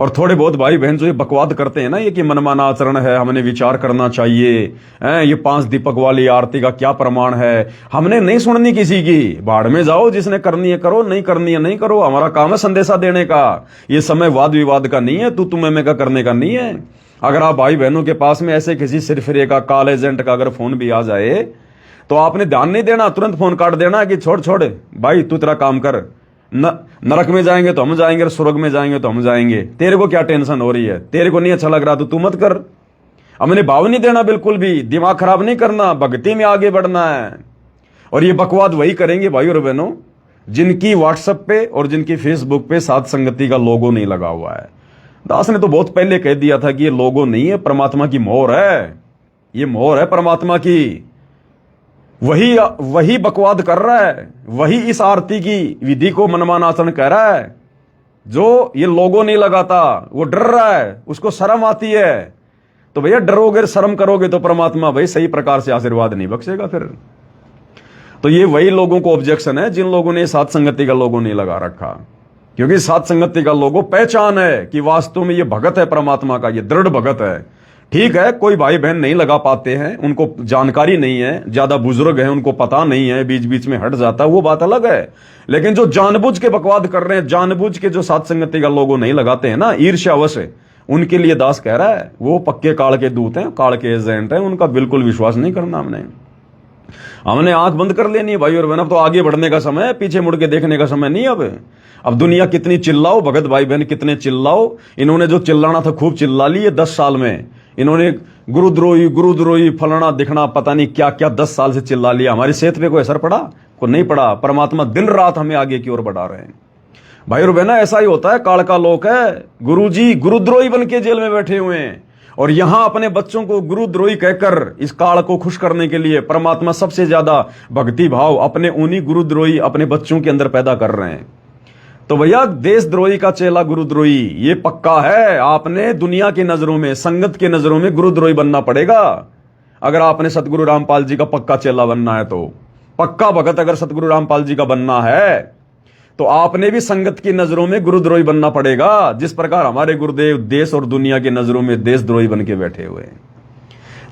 और थोड़े बहुत भाई बहन जो ये बकवाद करते हैं ना, ये कि मनमाना आचरण है, हमने विचार करना चाहिए, ये 5 दीपक वाली आरती का क्या प्रमाण है, हमने नहीं सुननी किसी की। बाढ़ में जाओ, जिसने करनी है करो, नहीं करनी है नहीं करो। हमारा काम है संदेशा देने का। ये समय वाद विवाद का नहीं है, तू तुम्हें मैं का करने का नहीं है। अगर आप भाई बहनों के पास में ऐसे किसी सिरफिरे का, काल एजेंट का अगर फोन भी आ जाए, तो आपने ध्यान नहीं देना, तुरंत फोन काट देना कि छोड़ छोड़ भाई, तू तेरा काम कर। नरक में जाएंगे तो हम जाएंगे, स्वर्ग में जाएंगे तो हम जाएंगे, तेरे को क्या टेंशन हो रही है? तेरे को नहीं अच्छा लग रहा तो तू मत कर। हमने भाव नहीं देना, बिल्कुल भी दिमाग खराब नहीं करना, भक्ति में आगे बढ़ना है। और ये बकवाद वही करेंगे भाई और बहनों जिनकी व्हाट्सएप पे और जिनकी फेसबुक पे साध संगति का लोगो नहीं लगा हुआ है। दास ने तो बहुत पहले कह दिया था कि ये लोगो नहीं है, परमात्मा की मोहर है। ये मोहर है परमात्मा की। वही बकवाद कर रहा है, वही इस आरती की विधि को मनमाना आचरण कह रहा है। जो ये लोगो नहीं लगाता वो डर रहा है, उसको शर्म आती है। तो भैया डरोगे, शर्म करोगे तो परमात्मा भाई सही प्रकार से आशीर्वाद नहीं बख्शेगा फिर। तो ये वही लोगों को ऑब्जेक्शन है जिन लोगों ने साध संगति का लोगो नहीं लगा रखा। क्योंकि साध संगति का लोगो पहचान है कि वास्तव में ये भगत है परमात्मा का, ये दृढ़ भगत है। ठीक है, कोई भाई बहन नहीं लगा पाते हैं, उनको जानकारी नहीं है, ज्यादा बुजुर्ग हैं, उनको पता नहीं है, बीच बीच में हट जाता है, वो बात अलग है। लेकिन जो जानबूझ के बकवाद कर रहे हैं, जानबूझ के जो साध संगति का लोगो नहीं लगाते हैं ना, ईर्ष्यावश है, उनके लिए दास कह रहा है वो पक्के काल के दूत हैं, काल के एजेंट हैं, उनका बिल्कुल विश्वास नहीं करना। हमने आंख बंद कर लेनी है भाई और बहन। अब तो आगे बढ़ने का समय है, पीछे मुड़ के देखने का समय नहीं। अब दुनिया कितनी चिल्लाओ, भगत भाई बहन कितने चिल्लाओ। इन्होंने जो चिल्लाना था खूब चिल्ला लिए 10 साल में। इन्होंने गुरुद्रोही फलाना दिखना पता नहीं क्या क्या 10 साल से चिल्ला लिया। हमारी सेहत पे कोई असर पड़ा? को नहीं पड़ा। परमात्मा दिन रात हमें आगे की ओर बढ़ा रहे हैं। भाई और बहना, ऐसा ही होता है, काल का लोक है। गुरुजी गुरुद्रोही बन के जेल में बैठे हुए हैं, और यहां अपने बच्चों को गुरुद्रोही कहकर इस काल को खुश करने के लिए परमात्मा सबसे ज्यादा भक्ति भाव अपने उन्हीं गुरुद्रोही अपने बच्चों के अंदर पैदा कर रहे हैं। तो भैया, देशद्रोही का चेला गुरुद्रोही, ये पक्का है। आपने दुनिया की नजरों में, संगत की नजरों में गुरुद्रोही बनना पड़ेगा अगर आपने सतगुरु रामपाल जी का पक्का चेला बनना है। तो पक्का भगत अगर सतगुरु रामपाल जी का बनना है तो आपने भी संगत की नजरों में गुरुद्रोही बनना पड़ेगा, जिस प्रकार हमारे गुरुदेव देश और दुनिया की नजरों में देशद्रोही बन के बैठे हुए हैं।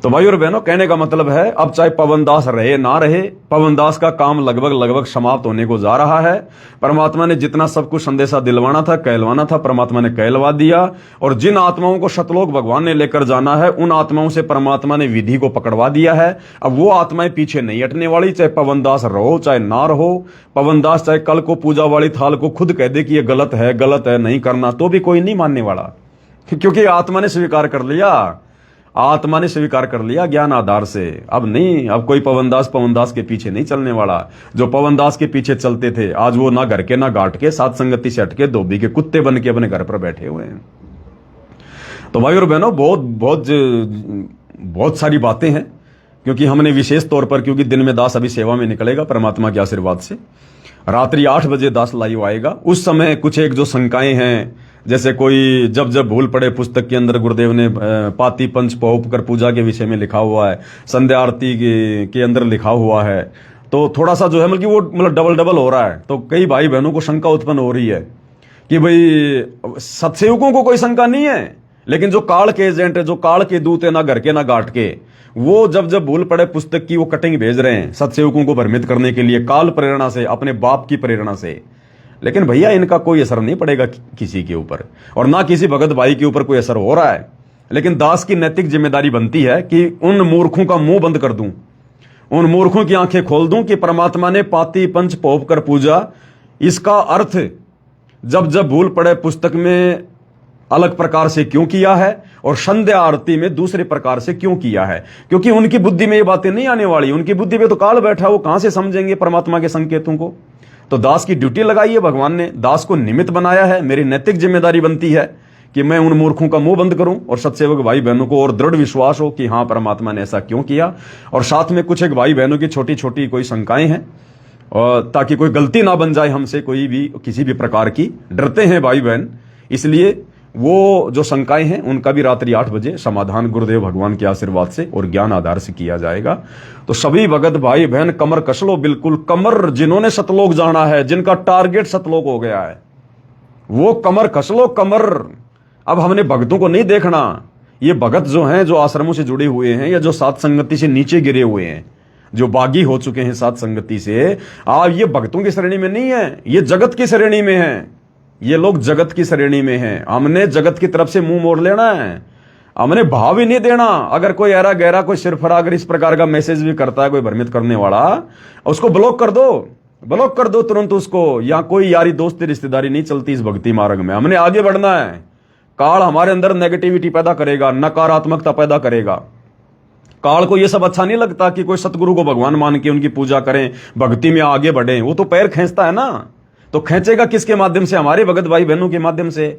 तो भाई और बहनों, कहने का मतलब है, अब चाहे पवन दास रहे ना रहे, पवन दास का काम लगभग समाप्त होने को जा रहा है। परमात्मा ने जितना सब कुछ संदेशा दिलवाना था, कहलवाना था, परमात्मा ने कहलवा दिया। और जिन आत्माओं को सतलोक भगवान ने लेकर जाना है, उन आत्माओं से परमात्मा ने विधि को पकड़वा दिया है। अब वो आत्माएं पीछे नहीं हटने वाली, चाहे पवन दास रहो चाहे ना रहो। पवन दास चाहे कल को पूजा वाली थाल को खुद कह दे कि ये गलत है नहीं करना, तो भी कोई नहीं मानने वाला, क्योंकि आत्मा ने स्वीकार कर लिया। आत्मा ने स्वीकार कर लिया ज्ञान आधार से। अब नहीं, अब कोई पवन दास के पीछे नहीं चलने वाला। जो पवन दास के पीछे चलते थे, आज वो ना घर के ना घाट के, साथ संगति से हटके धोबी के कुत्ते बन के अपने घर पर बैठे हुए हैं। तो भाई और बहनों, बहुत सारी बातें हैं, क्योंकि हमने विशेष तौर पर, क्योंकि दिन में दास अभी सेवा में निकलेगा परमात्मा के आशीर्वाद से, रात्रि 8 बजे दास लाइव आएगा। उस समय कुछ एक जो शंकाएं हैं, जैसे कोई जब भूल पड़े, पुस्तक के अंदर गुरुदेव ने पाती पंच पौपकर पूजा के विषय में लिखा हुआ है, संध्या आरती के अंदर लिखा हुआ है, तो थोड़ा सा जो है मतलब वो डबल हो रहा है। तो कई भाई बहनों को शंका उत्पन्न हो रही है कि भाई सत्सेवकों को कोई शंका नहीं है, लेकिन जो काल के एजेंट है, जो काल के दूत है, ना घर के ना घाट के, वो जब जब भूल पड़े पुस्तक की वो कटिंग भेज रहे हैं सत्सेवकों को भ्रमित करने के लिए, काल प्रेरणा से, अपने बाप की प्रेरणा से। लेकिन भैया इनका कोई असर नहीं पड़ेगा किसी के ऊपर, और ना किसी भगत भाई के ऊपर कोई असर हो रहा है। लेकिन दास की नैतिक जिम्मेदारी बनती है कि उन मूर्खों का मुंह बंद कर दूं, उन मूर्खों की आंखें खोल दूं कि परमात्मा ने पाती पंच पोप कर पूजा, इसका अर्थ जब जब भूल पड़े पुस्तक में अलग प्रकार से क्यों किया है और संध्या आरती में दूसरे प्रकार से क्यों किया है। क्योंकि उनकी बुद्धि में ये बातें नहीं आने वाली, उनकी बुद्धि में तो काल बैठा, वो कहां से समझेंगे परमात्मा के संकेतों को। तो दास की ड्यूटी लगाई है, भगवान ने दास को निमित्त बनाया है। मेरी नैतिक जिम्मेदारी बनती है कि मैं उन मूर्खों का मुंह बंद करूं और सत्सेवक भाई बहनों को और दृढ़ विश्वास हो कि हां परमात्मा ने ऐसा क्यों किया। और साथ में कुछ एक भाई बहनों की छोटी छोटी कोई शंकाएं हैं, और ताकि कोई गलती ना बन जाए हमसे कोई भी किसी भी प्रकार की। डरते हैं भाई बहन, इसलिए वो जो शंकाएं हैं उनका भी रात्रि 8 बजे समाधान गुरुदेव भगवान के आशीर्वाद से और ज्ञान आधार से किया जाएगा। तो सभी भगत भाई बहन कमर कस लो, बिल्कुल कमर, जिन्होंने सतलोक जाना है, जिनका टारगेट सतलोक हो गया है, वो कमर कस लो, कमर। अब हमने भक्तों को नहीं देखना, ये भगत जो हैं, जो आश्रमों से जुड़े हुए हैं या जो सात संगति से नीचे गिरे हुए हैं, जो बागी हो चुके हैं सात संगति से, आप ये भक्तों की श्रेणी में नहीं है, ये जगत की श्रेणी में है। ये लोग जगत की श्रेणी में हैं। हमने जगत की तरफ से मुंह मोड़ लेना है, हमने भाव ही नहीं देना। अगर कोई ऐरा गहरा कोई सिरफरा अगर इस प्रकार का मैसेज भी करता है, कोई भ्रमित करने वाला, उसको ब्लॉक कर दो, ब्लॉक कर दो तुरंत उसको। या कोई यारी दोस्ती रिश्तेदारी नहीं चलती इस भक्ति मार्ग में। हमने आगे बढ़ना है। काल हमारे अंदर नेगेटिविटी पैदा करेगा, नकारात्मकता पैदा करेगा। काल को यह सब अच्छा नहीं लगता कि कोई सतगुरु को भगवान मान के उनकी पूजा करें, भक्ति में आगे बढ़े। वो तो पैर खींचता है ना, तो खींचेगा किसके माध्यम से? हमारे भगत भाई बहनों के माध्यम से।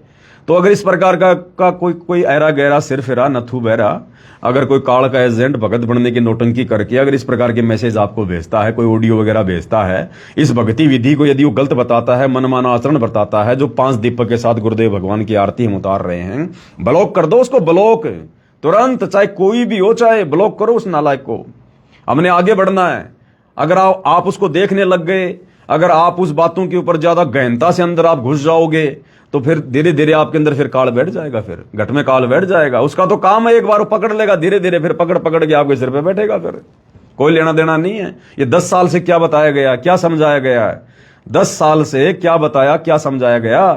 तो अगर इस प्रकार का कोई ऐरा गहरा सिर फिरा नथु बहरा, अगर कोई काल का एजेंट भगत बनने की नौटंकी करके अगर इस प्रकार के मैसेज आपको भेजता है, कोई ऑडियो वगैरह भेजता है, इस भक्ति विधि को यदि वो गलत बताता है, मनमाना आचरण बताता है, जो 5 दीपक के साथ गुरुदेव भगवान की आरती हम उतार रहे हैं, ब्लॉक कर दो उसको, ब्लॉक तुरंत, चाहे कोई भी हो, चाहे ब्लॉक करो उस नालायक को। हमने आगे बढ़ना है। अगर आप उसको देखने लग गए, अगर आप उस बातों के ऊपर ज्यादा गहनता से अंदर आप घुस जाओगे, तो फिर धीरे धीरे आपके अंदर फिर काल बैठ जाएगा, फिर घट में काल बैठ जाएगा। उसका तो काम है, एक बार पकड़ लेगा, धीरे धीरे फिर पकड़ के आपके सिर पे बैठेगा, फिर कोई लेना देना नहीं है। ये 10 साल से क्या बताया गया, क्या समझाया गया है, 10 साल से क्या बताया, क्या समझाया गया,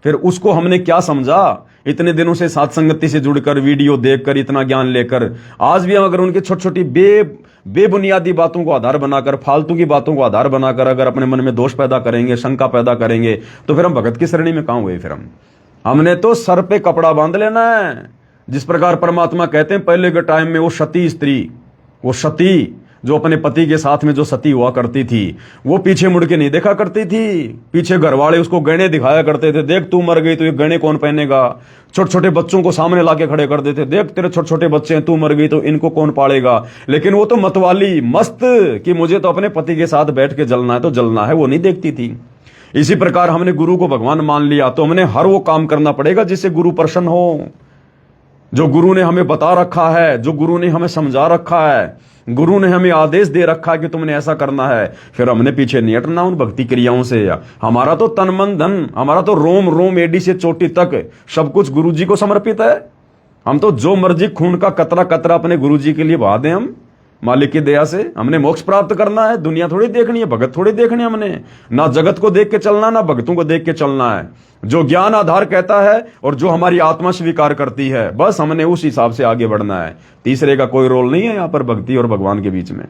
फिर उसको हमने क्या समझा। इतने दिनों से साथ संगति से जुड़कर, वीडियो देखकर, इतना ज्ञान लेकर, आज भी हम अगर उनकी छोटी छोटी बेबुनियादी बातों को आधार बनाकर, फालतू की बातों को आधार बनाकर अगर अपने मन में दोष पैदा करेंगे, शंका पैदा करेंगे, तो फिर हम भगत की श्रेणी में कहां हुए? फिर हमने तो सर पे कपड़ा बांध लेना है। जिस प्रकार परमात्मा कहते हैं पहले के टाइम में वो सती स्त्री, वो सती जो अपने पति के साथ में जो सती हुआ करती थी, वो पीछे मुड़ के नहीं देखा करती थी। पीछे घर वाले उसको गहने दिखाया करते थे, देख तू मर गई तो ये गहने कौन पहनेगा। छोटे छोटे बच्चों को सामने लाके खड़े कर देते, देख तेरे छोटे छोटे बच्चे हैं, तू मर गई तो इनको कौन पालेगा। लेकिन वो तो मतवाली मस्त कि मुझे तो अपने पति के साथ बैठ के जलना है तो जलना है, वो नहीं देखती थी। इसी प्रकार हमने गुरु को भगवान मान लिया तो हमने हर वो काम करना पड़ेगा जिससे गुरु प्रसन्न हो, जो गुरु ने हमें बता रखा है, जो गुरु ने हमें समझा रखा है, गुरु ने हमें आदेश दे रखा है कि तुमने ऐसा करना है। फिर हमने पीछे नहीं हटना उन भक्ति क्रियाओं से। हमारा तो तन मन धन, हमारा तो रोम रोम एडी से चोटी तक सब कुछ गुरु जी को समर्पित है। हम तो जो मर्जी खून का कतरा कतरा अपने गुरु जी के लिए बहा दें हम, मालिक की दया से। हमने मोक्ष प्राप्त करना है, दुनिया थोड़ी देखनी है, भगत थोड़ी देखनी है। हमने ना जगत को देख के चलना, ना भगतों को देख के चलना है। जो ज्ञान आधार कहता है और जो हमारी आत्मा स्वीकार करती है, बस हमने उस हिसाब से आगे बढ़ना है। तीसरे का कोई रोल नहीं है यहाँ पर भक्ति और भगवान के बीच में।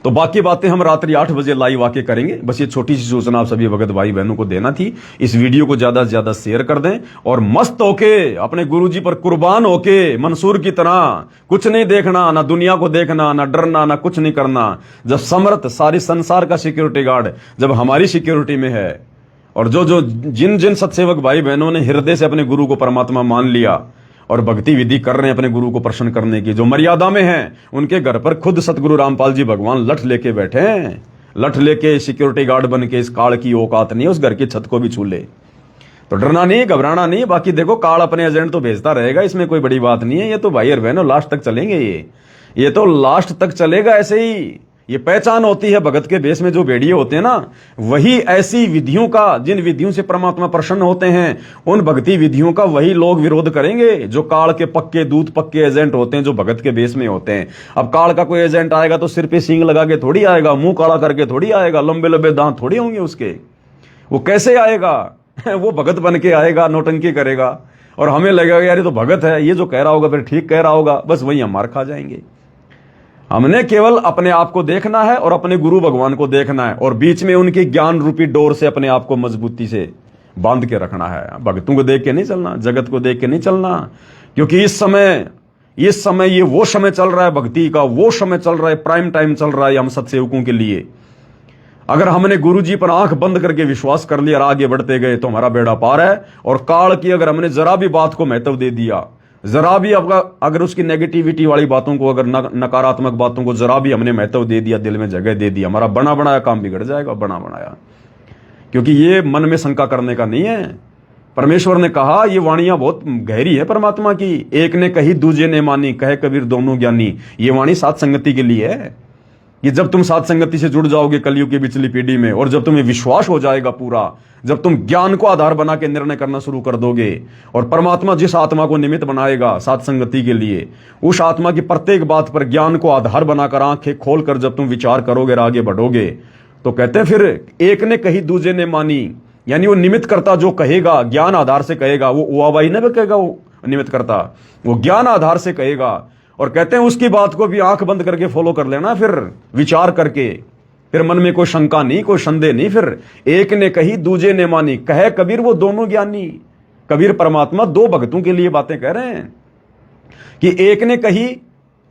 तो बाकी बातें हम रात्रि 8 बजे लाइव आके करेंगे। बस ये छोटी सी सूचना आप सभी भगत भाई बहनों को देना थी। इस वीडियो को ज्यादा से ज्यादा शेयर कर दें और मस्त होके अपने गुरुजी पर कुर्बान होके मंसूर की तरह कुछ नहीं देखना, ना दुनिया को देखना, ना डरना, ना कुछ नहीं करना। जब समर्थ सारी संसार का सिक्योरिटी गार्ड जब हमारी सिक्योरिटी में है, और जिन सत्सेवक भाई बहनों ने हृदय से अपने गुरु को परमात्मा मान लिया और भक्ति विधि कर रहे हैं अपने गुरु को प्रसन्न करने की, जो मर्यादा में हैं, उनके घर पर खुद सतगुरु रामपाल जी भगवान लठ लेके बैठे हैं। लठ लेके सिक्योरिटी गार्ड बन के। इस काल की औकात नहीं उस घर की छत को भी छू ले। तो डरना नहीं, घबराना नहीं। बाकी देखो काल अपने एजेंट तो भेजता रहेगा, इसमें कोई बड़ी बात नहीं है। ये तो भाई और बहनों लास्ट तक चलेंगे, ये तो लास्ट तक चलेगा ऐसे ही। ये पहचान होती है भगत के भेष में जो भेड़िए होते हैं ना, वही ऐसी विधियों का, जिन विधियों से परमात्मा प्रसन्न होते हैं, उन भक्ति विधियों का वही लोग विरोध करेंगे जो काल के पक्के दूध पक्के एजेंट होते हैं, जो भगत के भेष में होते हैं। अब काल का कोई एजेंट आएगा तो सिर पे सींग लगा के थोड़ी आएगा, मुंह काला करके थोड़ी आएगा, लंबे लंबे दांत थोड़ी होंगे उसके। वो कैसे आएगा? वो भगत बन के आएगा, नौटंकी करेगा, और हमें लगेगा यार ये तो भगत है, ये जो कह रहा होगा फिर ठीक कह रहा होगा, बस वही हम मार खा जाएंगे। हमने केवल अपने आप को देखना है और अपने गुरु भगवान को देखना है, और बीच में उनकी ज्ञान रूपी डोर से अपने आप को मजबूती से बांध के रखना है। भक्तों को देख के नहीं चलना, जगत को देख के नहीं चलना, क्योंकि इस समय ये वो समय चल रहा है भक्ति का, वो समय चल रहा है, प्राइम टाइम चल रहा है हम सत्सेवकों के लिए। अगर हमने गुरु जी पर आंख बंद करके विश्वास कर लिया और आगे बढ़ते गए तो हमारा बेड़ा पार है। और काल की अगर हमने जरा भी बात को महत्व दे दिया, जरा भी अगर उसकी नेगेटिविटी वाली बातों को, अगर नकारात्मक बातों को जरा भी हमने महत्व दे दिया, दिल में जगह दे दी, हमारा बना बनाया काम बिगड़ जाएगा, बना बनाया। क्योंकि ये मन में शंका करने का नहीं है। परमेश्वर ने कहा, ये वाणियां बहुत गहरी है परमात्मा की। एक ने कही दूजे ने मानी, कहे कबीर दोनों ज्ञानी। ये वाणी सात संगति के लिए है कि जब तुम सात संगति से जुड़ जाओगे कलयुग की पिछली पीढ़ी में, और जब तुम्हें विश्वास हो जाएगा पूरा, जब तुम ज्ञान को आधार बना के निर्णय करना शुरू कर दोगे, और परमात्मा जिस आत्मा को निमित्त बनाएगा सात संगति के लिए, उस आत्मा की प्रत्येक बात पर ज्ञान को आधार बनाकर आंखें खोलकर जब तुम विचार करोगे और आगे बढ़ोगे, तो कहते हैं फिर एक ने कही दूजे ने मानी। यानी वो निमित्त करता जो कहेगा, ज्ञान आधार से कहेगा, वो उवाबाई नहीं कहेगा, वो निमित्त करता वो ज्ञान आधार से कहेगा। और कहते हैं उसकी बात को भी आंख बंद करके फॉलो कर लेना, फिर विचार करके, फिर मन में कोई शंका नहीं, कोई संदेह नहीं। फिर एक ने कही दूजे ने मानी, कहे कबीर वो दोनों ज्ञानी। कबीर परमात्मा दो भक्तों के लिए बातें कह रहे हैं कि एक ने कही,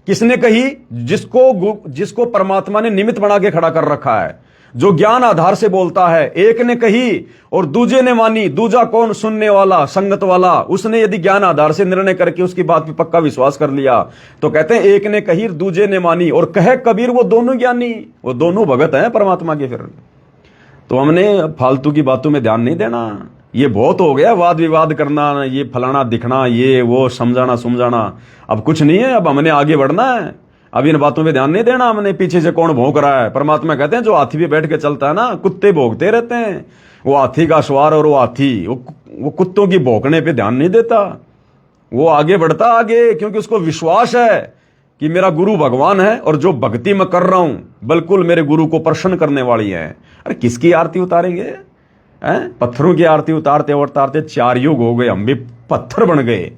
किसने कही? जिसको परमात्मा ने निमित्त बना के खड़ा कर रखा है, जो ज्ञान आधार से बोलता है। एक ने कही और दूजे ने मानी। दूजा कौन? सुनने वाला, संगत वाला। उसने यदि ज्ञान आधार से निर्णय करके उसकी बात पे पक्का विश्वास कर लिया तो कहते हैं एक ने कही दूजे ने मानी, और कहे कबीर वो दोनों ज्ञानी, वो दोनों भगत हैं परमात्मा के। फिर तो हमने फालतू की बातों में ध्यान नहीं देना। ये बहुत हो गया वाद विवाद करना, ये फलाना दिखना, ये वो समझाना समझाना। अब कुछ नहीं है, अब हमने आगे बढ़ना है। अब इन बातों पे ध्यान नहीं देना हमने, पीछे से कौन भौंक रहा है। परमात्मा कहते हैं जो हाथी पे बैठ के चलता है ना, कुत्ते भौंकते रहते हैं। वो हाथी का सवार और वो हाथी वो कुत्तों की भौंकने पे ध्यान नहीं देता, वो आगे बढ़ता आगे, क्योंकि उसको विश्वास है कि मेरा गुरु भगवान है और जो भक्ति मैं कर रहा हूं बिल्कुल मेरे गुरु को प्रसन्न करने वाली है। अरे किसकी आरती उतारेंगे? पत्थरों की आरती उतारते उतारते 4 युग हो गए, हम भी पत्थर बन गए।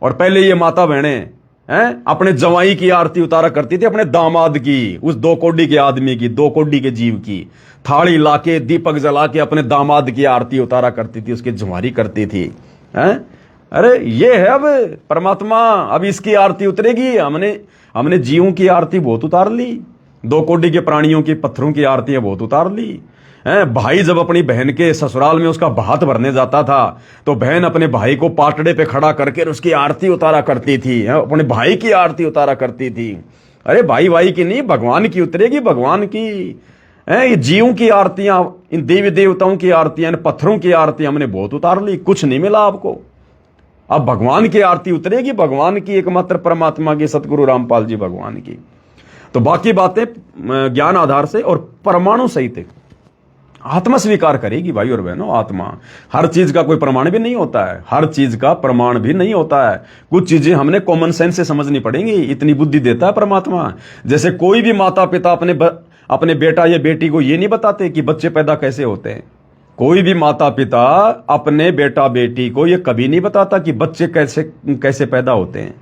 और पहले ये माता बहनें अपने जवाई की आरती उतारा करती थी, अपने दामाद की, उस 2 कोड़ी के आदमी की, 2 कोड़ी के जीव की। थाली लाके दीपक जला के अपने दामाद की आरती उतारा करती थी, उसकी जुमारी करती थी। अरे ये है अब परमात्मा, अब इसकी आरती उतरेगी। हमने जीवों की आरती बहुत उतार ली, 2 कोड़ी के प्राणियों की, पत्थरों की आरतियां बहुत उतार ली। भाई जब अपनी बहन के ससुराल में उसका भात भरने जाता था तो बहन अपने भाई को पाटड़े पे खड़ा करके उसकी आरती उतारा करती थी, अपने भाई की आरती उतारा करती थी। अरे भाई की नहीं, भगवान की उतरेगी, भगवान की। ये जीवों की आरतियां, इन देवी देवताओं की आरतियां, इन पत्थरों की आरती हमने बहुत उतार ली, कुछ नहीं मिला आपको। अब भगवान की आरती उतरेगी, भगवान की, एकमात्र परमात्मा की, सतगुरु रामपाल जी भगवान की। तो बाकी बातें ज्ञान आधार से और परमाणु सहित आत्मा स्वीकार करेगी भाई और बहनों। आत्मा, हर चीज का कोई प्रमाण भी नहीं होता है, हर चीज का प्रमाण भी नहीं होता है। कुछ चीजें हमने कॉमन सेंस से समझनी पड़ेंगी, इतनी बुद्धि देता है परमात्मा। जैसे कोई भी माता पिता अपने बेटा या बेटी को ये नहीं बताते कि बच्चे पैदा कैसे होते हैं। कोई भी माता पिता अपने बेटा बेटी को ये कभी नहीं बताता कि बच्चे कैसे पैदा होते हैं,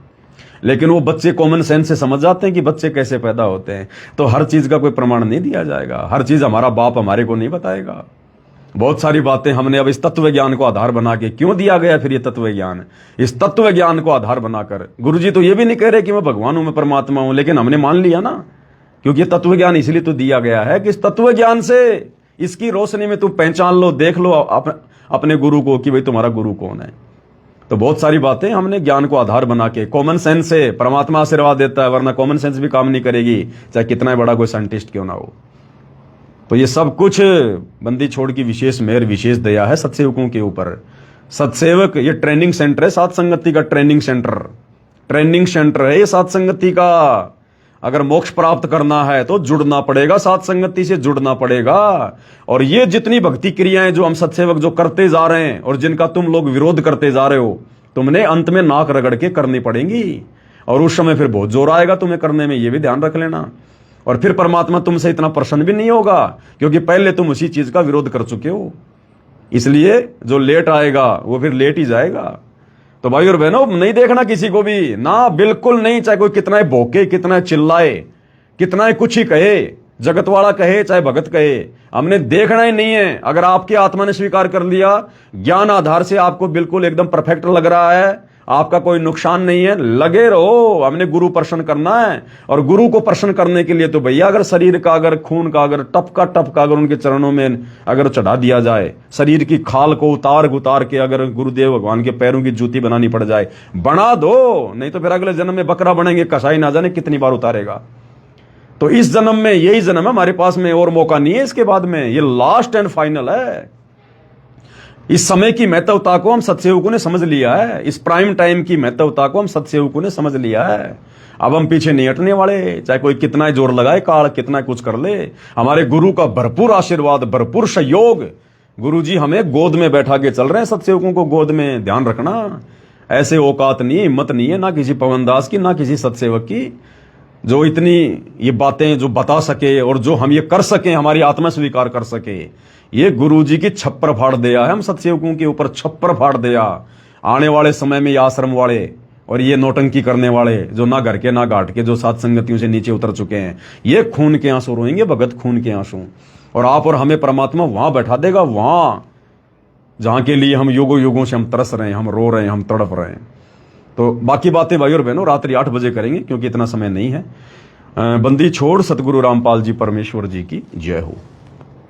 लेकिन वो बच्चे कॉमन सेंस से समझ जाते हैं कि बच्चे कैसे पैदा होते हैं। तो हर चीज का कोई प्रमाण नहीं दिया जाएगा, हर चीज हमारा बाप हमारे को नहीं बताएगा। बहुत सारी बातें हमने अब इस तत्व ज्ञान को आधार बना के, क्यों दिया गया फिर ये तत्व ज्ञान? इस तत्व ज्ञान को आधार बनाकर गुरुजी तो ये भी नहीं कह रहे कि मैं भगवान हूं, मैं परमात्मा हूं, लेकिन हमने मान लिया ना, क्योंकि ये तत्व ज्ञान इसलिए तो दिया गया है कि इस तत्व ज्ञान से, इसकी रोशनी में तुम पहचान लो, देख लो अपने गुरु को कि भाई तुम्हारा गुरु कौन है। तो बहुत सारी बातें हमने ज्ञान को आधार बना के, कॉमन सेंस से परमात्मा आशीर्वाद देता है, वरना कॉमन सेंस भी काम नहीं करेगी, चाहे कितना बड़ा कोई साइंटिस्ट क्यों ना हो। तो ये सब कुछ बंदी छोड़ की विशेष मेहर, विशेष दया है सत्सेवकों के ऊपर। सत्सेवक ये ट्रेनिंग सेंटर है, सात संगति का ट्रेनिंग सेंटर है ये सात संगति का। अगर मोक्ष प्राप्त करना है तो जुड़ना पड़ेगा, साध संगति से जुड़ना पड़ेगा। और ये जितनी भक्ति क्रियाएं जो हम सत्सेवक जो करते जा रहे हैं और जिनका तुम लोग विरोध करते जा रहे हो, तुमने अंत में नाक रगड़ के करनी पड़ेंगी। और उस समय फिर बहुत जोर आएगा तुम्हें करने में, ये भी ध्यान रख लेना। और फिर परमात्मा तुमसे इतना प्रसन्न भी नहीं होगा, क्योंकि पहले तुम उसी चीज का विरोध कर चुके हो। इसलिए जो लेट आएगा वो फिर लेट ही जाएगा। तो भाई और बहनों, नहीं देखना किसी को भी ना, बिल्कुल नहीं। चाहे कोई कितना ही भौंके, कितना ही चिल्लाए, कितना ही कुछ ही कहे, जगत वाला कहे चाहे भगत कहे, हमने देखना ही नहीं है। अगर आपकी आत्मा ने स्वीकार कर लिया, ज्ञान आधार से आपको बिल्कुल एकदम परफेक्ट लग रहा है, आपका कोई नुकसान नहीं है, लगे रहो। हमने गुरु प्रसन्न करना है। और गुरु को प्रसन्न करने के लिए तो भैया अगर शरीर का, अगर खून का, अगर टपका अगर उनके चरणों में अगर चढ़ा दिया जाए, शरीर की खाल को उतार के अगर गुरुदेव भगवान के पैरों की जूती बनानी पड़ जाए, बना दो। नहीं तो फिर अगले जन्म में बकरा बनेंगे, कसाई ना जाने कितनी बार उतारेगा। तो इस जन्म में यही जन्म है हमारे पास में, और मौका नहीं है इसके बाद में। ये लास्ट एंड फाइनल है। इस समय की महत्वता को हम सत्सेवकों ने समझ लिया है। इस प्राइम टाइम की महत्वता को हम सत्सेवकों ने समझ लिया है। अब हम पीछे नहीं हटने वाले, चाहे कोई कितना जोर लगाए, काल कितना कुछ कर ले। हमारे गुरु का भरपूर आशीर्वाद, भरपूर सहयोग। गुरु जी हमें गोद में बैठा के चल रहे हैं, सत्सेवकों को गोद में। ध्यान रखना, ऐसे औकात नहीं, हिम्मत नहीं है ना किसी पवनदास की, ना किसी सत्सेवक की, जो इतनी ये बातें जो बता सके और जो हम ये कर सके, हमारी आत्मा स्वीकार कर सके। ये गुरु जी की छप्पर फाड़ दिया है, हम सत्सेवकों के ऊपर छप्पर फाड़ दिया। आने वाले समय में ये आश्रम वाले और ये नौटंकी करने वाले, जो ना घर के ना घाट के, जो सात संगतियों से नीचे उतर चुके हैं, ये खून के आंसू रोएंगे, भगत खून के आंसू। और आप और हमें परमात्मा वहां बैठा देगा, वहां जहां के लिए हम युगों युगों से हम तरस रहे हैं, हम रो रहे हैं, हम तड़प रहे हैं। तो बाकी बातें भाई और बहनों रात्रि 8 बजे करेंगे, क्योंकि इतना समय नहीं है। बंदी छोड़ सतगुरु रामपाल जी परमेश्वर जी की जय हो।